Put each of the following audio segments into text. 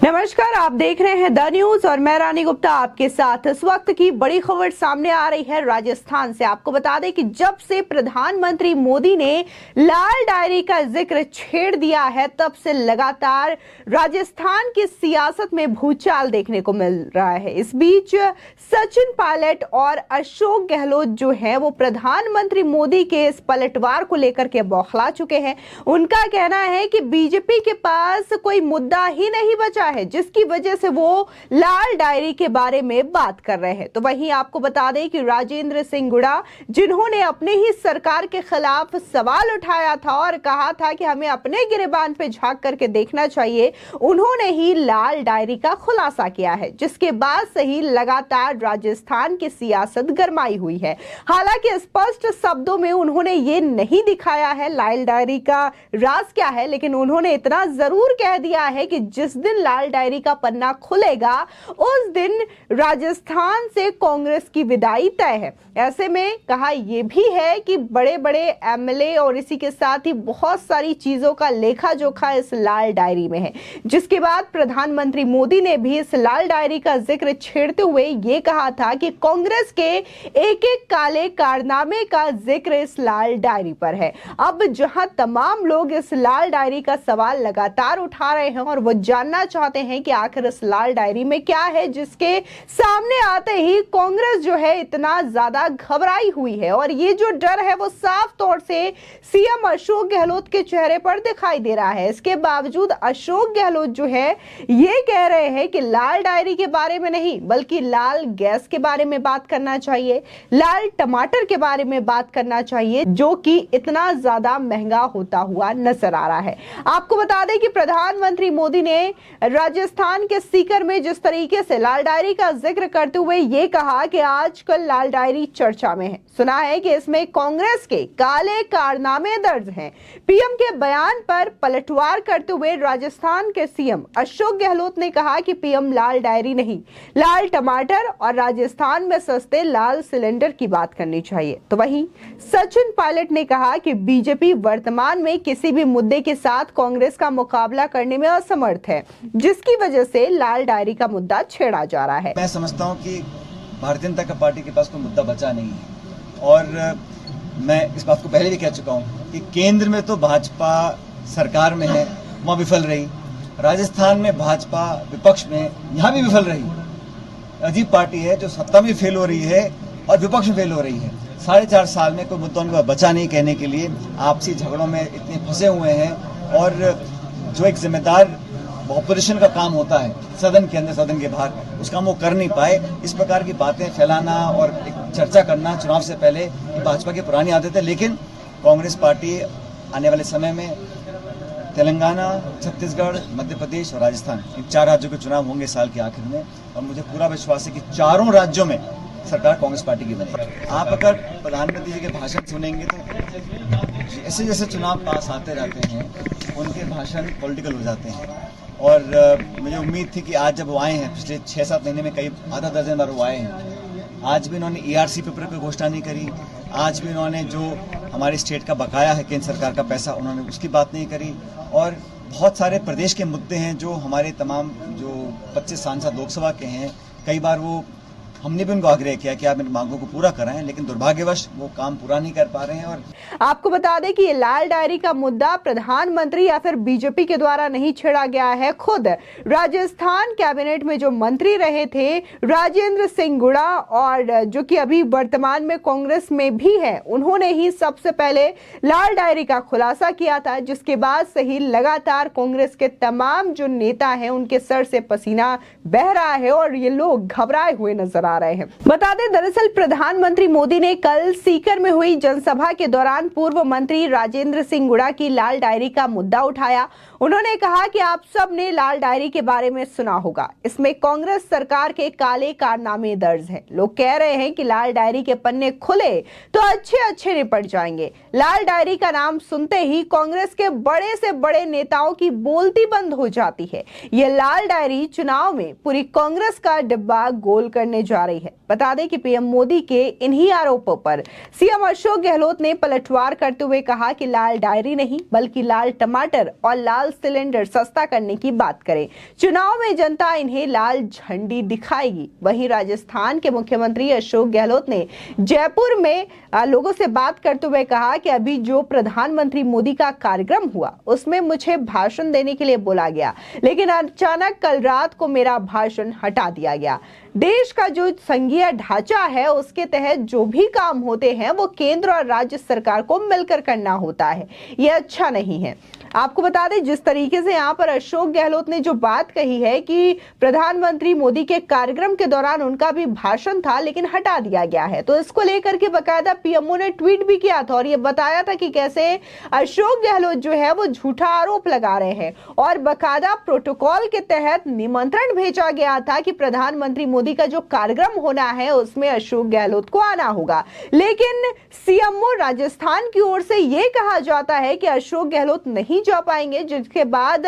नमस्कार, आप देख रहे हैं द न्यूज और मैं रानी गुप्ता आपके साथ। इस वक्त की बड़ी खबर सामने आ रही है राजस्थान से। आपको बता दें कि जब से प्रधानमंत्री मोदी ने लाल डायरी का जिक्र छेड़ दिया है, तब से लगातार राजस्थान की सियासत में भूचाल देखने को मिल रहा है। इस बीच सचिन पायलट और अशोक गहलोत जो है वो प्रधानमंत्री मोदी के इस पलटवार को लेकर के बौखला चुके हैं। उनका कहना है कि बीजेपी के पास कोई मुद्दा ही नहीं बचा है जिसकी वजह से वो लाल डायरी के बारे में बात कर रहे हैं। तो वहीं आपको बता दें कि राजेंद्र सिंह गुड़ा, जिन्होंने अपने ही सरकार के खिलाफ सवाल उठाया था और कहा था कि हमें अपने गिरेबान पे झांक करके देखना चाहिए, उन्होंने ही लाल डायरी का खुलासा किया है, जिसके बाद से ही लगातार राजस्थान की सियासत गरमाई हुई है। हालांकि स्पष्ट शब्दों में उन्होंने ये नहीं दिखाया है लाल डायरी का राज क्या है, लेकिन उन्होंने इतना जरूर कह दिया है कि जिस दिन लाल डायरी का पन्ना खुलेगा उस दिन राजस्थान से कांग्रेस की विदाई तय है। ऐसे में कहा यह भी है कि बड़े बड़े एमएलए और इसी के साथ ही बहुत सारी चीजों का लेखा जोखा इस लाल डायरी में है, जिसके बाद प्रधानमंत्री मोदी ने भी इस लाल डायरी का जिक्र छेड़ते हुए यह कहा था कि कांग्रेस के एक एक काले कारनामे का जिक्र इस लाल डायरी पर है। अब जहां तमाम लोग इस लाल डायरी का सवाल लगातार उठा रहे हैं और वो जानना चाहते हैं कि आखिर इस लाल डायरी में क्या है, जिसके सामने आते ही कांग्रेस जो है इतना ज्यादा घबराई हुई है। और ये जो डर है वो साफ तौर से सीएम अशोक गहलोत के चेहरे पर दिखाई दे रहा है। इसके बावजूद अशोक गहलोत जो है ये कह रहे हैं कि लाल डायरी के बारे में नहीं बल्कि लाल गैस के बारे में बात करना चाहिए, लाल टमाटर के बारे में बात करना चाहिए, जो कि इतना ज्यादा महंगा होता हुआ नजर आ रहा है। आपको बता दें कि प्रधानमंत्री मोदी ने राजस्थान के सीकर में जिस तरीके से लाल डायरी का जिक्र करते हुए ये कहा कि आजकल लाल डायरी चर्चा में है, सुना है कि इसमें कांग्रेस के काले कारनामे दर्ज हैं। पीएम के बयान पर पलटवार करते हुए राजस्थान के सीएम अशोक गहलोत ने कहा कि पीएम लाल डायरी नहीं, लाल टमाटर और राजस्थान में सस्ते लाल सिलेंडर की बात करनी चाहिए। तो वहीं सचिन पायलट ने कहा कि बीजेपी वर्तमान में किसी भी मुद्दे के साथ कांग्रेस का मुकाबला करने में असमर्थ है, जिसकी वजह से लाल डायरी का मुद्दा छेड़ा जा रहा है। मैं समझता हूं कि भारतीय जनता पार्टी के पास कोई मुद्दा बचा नहीं है और मैं इस बात को पहले भी कह चुका हूं कि केंद्र में तो भाजपा सरकार में है, वहां विफल रही, राजस्थान में भाजपा विपक्ष में, यहां भी विफल रही। अजीब पार्टी है जो सत्ता में फेल हो रही है और विपक्ष में फेल हो रही है। 4.5 साल में कोई मुद्दा उनका बचा नहीं कहने के लिए, आपसी झगड़ों में इतने फंसे हुए हैं। और जो एक जिम्मेदार ऑपोजिशन का काम होता है सदन के अंदर सदन के बाहर, उस काम वो कर नहीं पाए। इस प्रकार की बातें फैलाना और एक चर्चा करना चुनाव से पहले भाजपा की पुरानी आदत है। लेकिन कांग्रेस पार्टी आने वाले समय में तेलंगाना, छत्तीसगढ़, मध्य प्रदेश और राजस्थान, इन 4 राज्यों के चुनाव होंगे साल के आखिर में, और मुझे पूरा विश्वास है कि चारों राज्यों में सरकार कांग्रेस पार्टी की बनेगी। आप अगर प्रधानमंत्री जी के भाषण सुनेंगे तो जैसे जैसे चुनाव पास आते रहते हैं उनके भाषण पॉलिटिकल हो जाते हैं। और मुझे उम्मीद थी कि आज जब वो आए हैं, पिछले 6-7 महीने में कई आधा दर्जन बार वो आए हैं, आज भी इन्होंने ERC पेपर पर घोषणा नहीं करी, आज भी इन्होंने जो हमारे स्टेट का बकाया है केंद्र सरकार का पैसा, उन्होंने उसकी बात नहीं करी। और बहुत सारे प्रदेश के मुद्दे हैं जो हमारे तमाम जो 25 सांसद लोकसभा के हैं, कई बार वो हमने भी उनको आग्रह किया कि आप इन मांगों को पूरा कराएं, लेकिन दुर्भाग्यवश वो काम पूरा नहीं कर पा रहे हैं। और आपको बता दें कि ये लाल डायरी का मुद्दा प्रधानमंत्री या फिर बीजेपी के द्वारा नहीं छेड़ा गया है। खुद राजस्थान कैबिनेट में जो मंत्री रहे थे राजेंद्र सिंह गुड़ा, और जो कि अभी वर्तमान में कांग्रेस में भी है, उन्होंने ही सबसे पहले लाल डायरी का खुलासा किया था, जिसके बाद से ही लगातार कांग्रेस के तमाम जो नेता हैं उनके सर से पसीना बह रहा है और ये लोग घबराए हुए नजर आ रहे हैं। बता दें, दरअसल प्रधानमंत्री मोदी ने कल सीकर में हुई जनसभा के दौरान पूर्व मंत्री राजेंद्र सिंह गुड़ा की लाल डायरी का मुद्दा उठाया। उन्होंने कहा कि आप सब ने लाल डायरी के बारे में सुना होगा, इसमें कांग्रेस सरकार के काले कारनामे दर्ज हैं। लोग कह रहे हैं कि लाल डायरी के पन्ने खुले तो अच्छे अच्छे निपट जाएंगे। लाल डायरी का नाम सुनते ही कांग्रेस के बड़े से बड़े नेताओं की बोलती बंद हो जाती है। यह लाल डायरी चुनाव में पूरी कांग्रेस का डिब्बा गोल करने जा जा रही है। बता दें कि पीएम मोदी के इन्हीं आरोपों पर सीएम अशोक गहलोत ने पलटवार करते हुए कहा कि लाल डायरी नहीं बल्कि लाल टमाटर और लाल सिलेंडर सस्ता करने की बात करें। चुनाव में जनता इन्हें लाल झंडी दिखाएगी। वहीं राजस्थान के मुख्यमंत्री अशोक गहलोत ने जयपुर में लोगों से बात करते हुए कहा कि अभी जो प्रधानमंत्री मोदी का कार्यक्रम हुआ उसमें मुझे भाषण देने के लिए बोला गया, लेकिन अचानक कल रात को मेरा भाषण हटा दिया गया। देश का जो संघीय ढांचा है उसके तहत जो भी काम होते हैं वो केंद्र और राज्य सरकार को मिलकर करना होता है, ये अच्छा नहीं है। आपको बता दें जिस तरीके से यहाँ पर अशोक गहलोत ने जो बात कही है कि प्रधानमंत्री मोदी के कार्यक्रम के दौरान उनका भी भाषण था लेकिन हटा दिया गया है, तो इसको लेकर के बकायदा पीएमओ ने ट्वीट भी किया था और ये बताया था कि कैसे अशोक गहलोत जो है वो झूठा आरोप लगा रहे हैं और बकायदा प्रोटोकॉल के तहत निमंत्रण भेजा गया था कि प्रधानमंत्री मोदी का जो कार्यक्रम होना है उसमें अशोक गहलोत को आना होगा। लेकिन सीएमओ राजस्थान की ओर से यह कहा जाता है कि अशोक गहलोत नहीं जा पाएंगे, जिसके बाद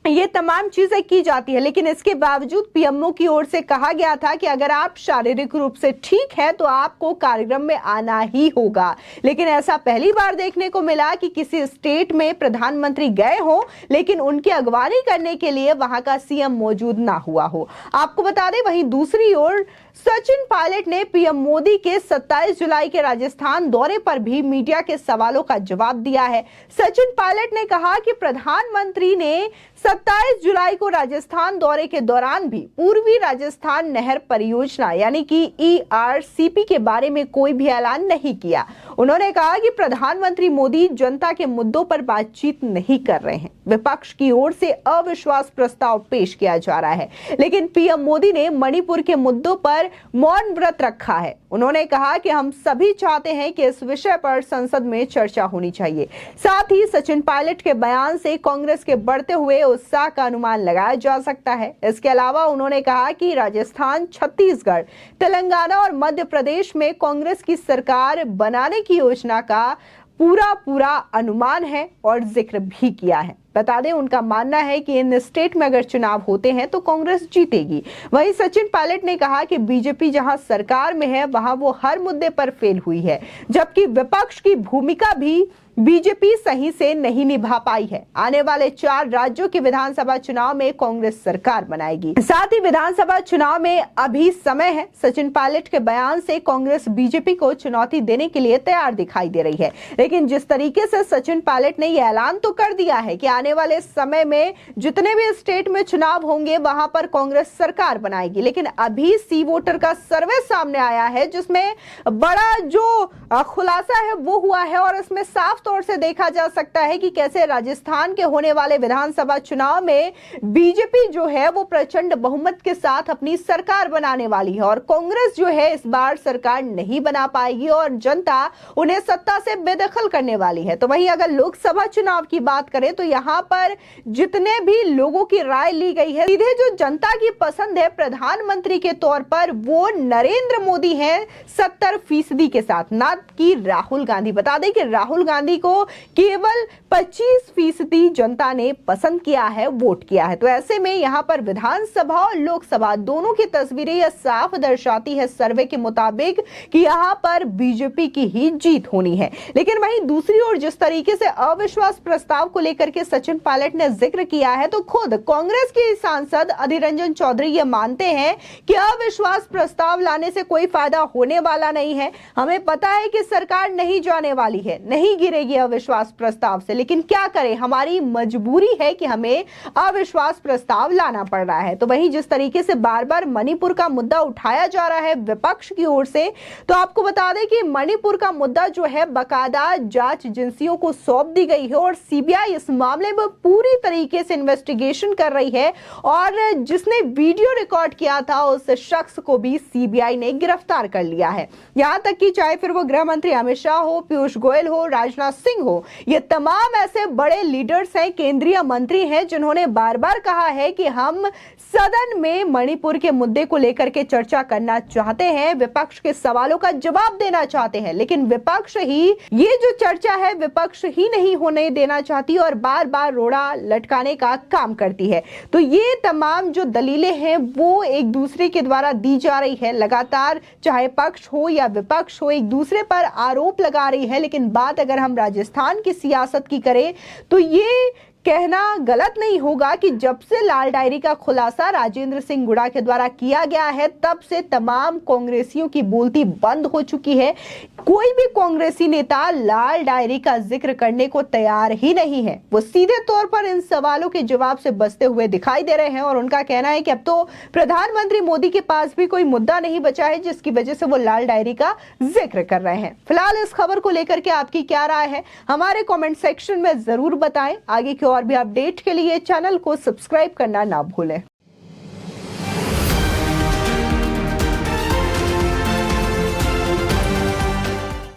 ये तमाम चीजें की जाती है। लेकिन इसके बावजूद पीएमओ की ओर से कहा गया था कि अगर आप शारीरिक रूप से ठीक है तो आपको कार्यक्रम में आना ही होगा। लेकिन ऐसा पहली बार देखने को मिला कि किसी स्टेट में प्रधानमंत्री गए हो लेकिन उनकी अगवानी करने के लिए वहां का सीएम मौजूद ना हुआ हो। आपको बता दें वहीं दूसरी ओर सचिन पायलट ने पीएम मोदी के 27 जुलाई के राजस्थान दौरे पर भी मीडिया के सवालों का जवाब दिया है। सचिन पायलट ने कहा कि प्रधानमंत्री ने 27 जुलाई को राजस्थान दौरे के दौरान भी पूर्वी राजस्थान नहर परियोजना यानी कि ERCP के बारे में कोई भी ऐलान नहीं किया। उन्होंने कहा कि प्रधानमंत्री मोदी जनता के मुद्दों पर बातचीत नहीं कर रहे हैं। विपक्ष की ओर से अविश्वास प्रस्ताव पेश किया जा रहा है, लेकिन पीएम मोदी ने मणिपुर के मुद्दों पर मौन व्रत रखा है। उन्होंने कहा कि हम सभी चाहते हैं कि इस विषय पर संसद में चर्चा होनी चाहिए। साथ ही सचिन पायलट के बयान से कांग्रेस के बढ़ते हुए उत्साह का अनुमान लगाया जा सकता है। इसके अलावा उन्होंने कहा कि राजस्थान, छत्तीसगढ़, तेलंगाना और मध्य प्रदेश में कांग्रेस की सरकार बनाने की योजना का पूरा अनुमान है और जिक्र भी किया है। बता दें उनका मानना है कि इन स्टेट में अगर चुनाव होते हैं तो कांग्रेस जीतेगी। वहीं सचिन पायलट ने कहा कि बीजेपी जहां सरकार में है वहां वो हर मुद्दे पर फेल हुई है, जबकि विपक्ष की भूमिका भी बीजेपी सही से नहीं निभा पाई है। आने वाले 4 राज्यों के विधानसभा चुनाव में कांग्रेस सरकार बनाएगी। साथ ही विधानसभा चुनाव में अभी समय है। सचिन पायलट के बयान से कांग्रेस बीजेपी को चुनौती देने के लिए तैयार दिखाई दे रही है, लेकिन जिस तरीके से सचिन पायलट ने यह ऐलान तो कर दिया है कि आने वाले समय में जितने भी स्टेट में चुनाव होंगे वहां पर कांग्रेस सरकार बनाएगी, लेकिन अभी सी वोटर का सर्वे सामने आया है जिसमें बड़ा जो खुलासा है वो हुआ है और इसमें साफ तौर से देखा जा सकता है कि कैसे राजस्थान के होने वाले विधानसभा चुनाव में बीजेपी जो है वो प्रचंड बहुमत के साथ अपनी सरकार बनाने वाली है और कांग्रेस जो है इस बार सरकार नहीं बना पाएगी और जनता उन्हें सत्ता से बेदखल करने वाली है। तो वहीं अगर लोकसभा चुनाव की बात करें तो यहाँ पर जितने भी लोगों की राय ली गई है, सीधे जो जनता की पसंद है प्रधानमंत्री के तौर पर वो नरेंद्र मोदी है 70% के साथ, ना कि राहुल गांधी। बता दें कि राहुल गांधी को केवल 25% जनता ने पसंद किया है, वोट किया है। तो ऐसे में यहां पर विधानसभा और लोकसभा दोनों की तस्वीरें यह साफ दर्शाती है सर्वे के मुताबिक कि यहां पर बीजेपी की ही जीत होनी है। लेकिन वहीं दूसरी ओर जिस तरीके से अविश्वास प्रस्ताव को लेकर के सचिन पायलट ने जिक्र किया है तो खुद कांग्रेस के सांसद अधीर रंजन चौधरी ये मानते हैं कि अविश्वास प्रस्ताव लाने से कोई फायदा होने वाला नहीं है। हमें पता है कि सरकार नहीं जाने वाली है, नहीं गिरेगी अविश्वास प्रस्ताव से, लेकिन क्या करें, हमारी मजबूरी है कि हमें अविश्वास प्रस्ताव लाना पड़ रहा है। तो वहीं जिस तरीके से बार बार मणिपुर का मुद्दा उठाया जा रहा है विपक्ष की ओर से, तो आपको बता दें कि मणिपुर का मुद्दा जो है बकायदा जांच एजेंसियों को सौंप दी गई है और सीबीआई इस मामले में पूरी तरीके से इन्वेस्टिगेशन कर रही है और जिसने वीडियो रिकॉर्ड किया था उस शख्स को भी सीबीआई ने गिरफ्तार कर लिया है। यहां तक कि चाहे फिर वो गृह मंत्री अमित शाह हो, पीयूष गोयल हो, राजनाथ सिंह हो, ये तमाम ऐसे बड़े लीडर्स हैं, केंद्रीय मंत्री हैं, जिन्होंने बार बार कहा है कि हम सदन में मणिपुर के मुद्दे को लेकर के चर्चा करना चाहते हैं, विपक्ष के सवालों का जवाब देना चाहते हैं, लेकिन विपक्ष ही ये जो चर्चा है विपक्ष ही नहीं होने देना चाहती और बार बार रोड़ा लटकाने का काम करती है। तो ये तमाम जो दलीलें हैं वो एक दूसरे के द्वारा दी जा रही है, लगातार चाहे पक्ष हो या विपक्ष हो एक दूसरे पर आरोप लगा रही है। लेकिन बात अगर हम राजस्थान की सियासत की करें तो ये कहना गलत नहीं होगा कि जब से लाल डायरी का खुलासा राजेंद्र सिंह गुड़ा के द्वारा किया गया है तब से तमाम कांग्रेसियों की बोलती बंद हो चुकी है। कोई भी कांग्रेसी नेता लाल डायरी का जिक्र करने को तैयार ही नहीं है। वो सीधे तौर पर इन सवालों के जवाब से बचते हुए दिखाई दे रहे हैं और उनका कहना है कि अब तो प्रधानमंत्री मोदी के पास भी कोई मुद्दा नहीं बचा है जिसकी वजह से वो लाल डायरी का जिक्र कर रहे हैं। फिलहाल इस खबर को लेकर के आपकी क्या राय है हमारे कमेंट सेक्शन में जरूर बताएं। आगे की और भी अपडेट के लिए चैनल को सब्सक्राइब करना ना भूलें।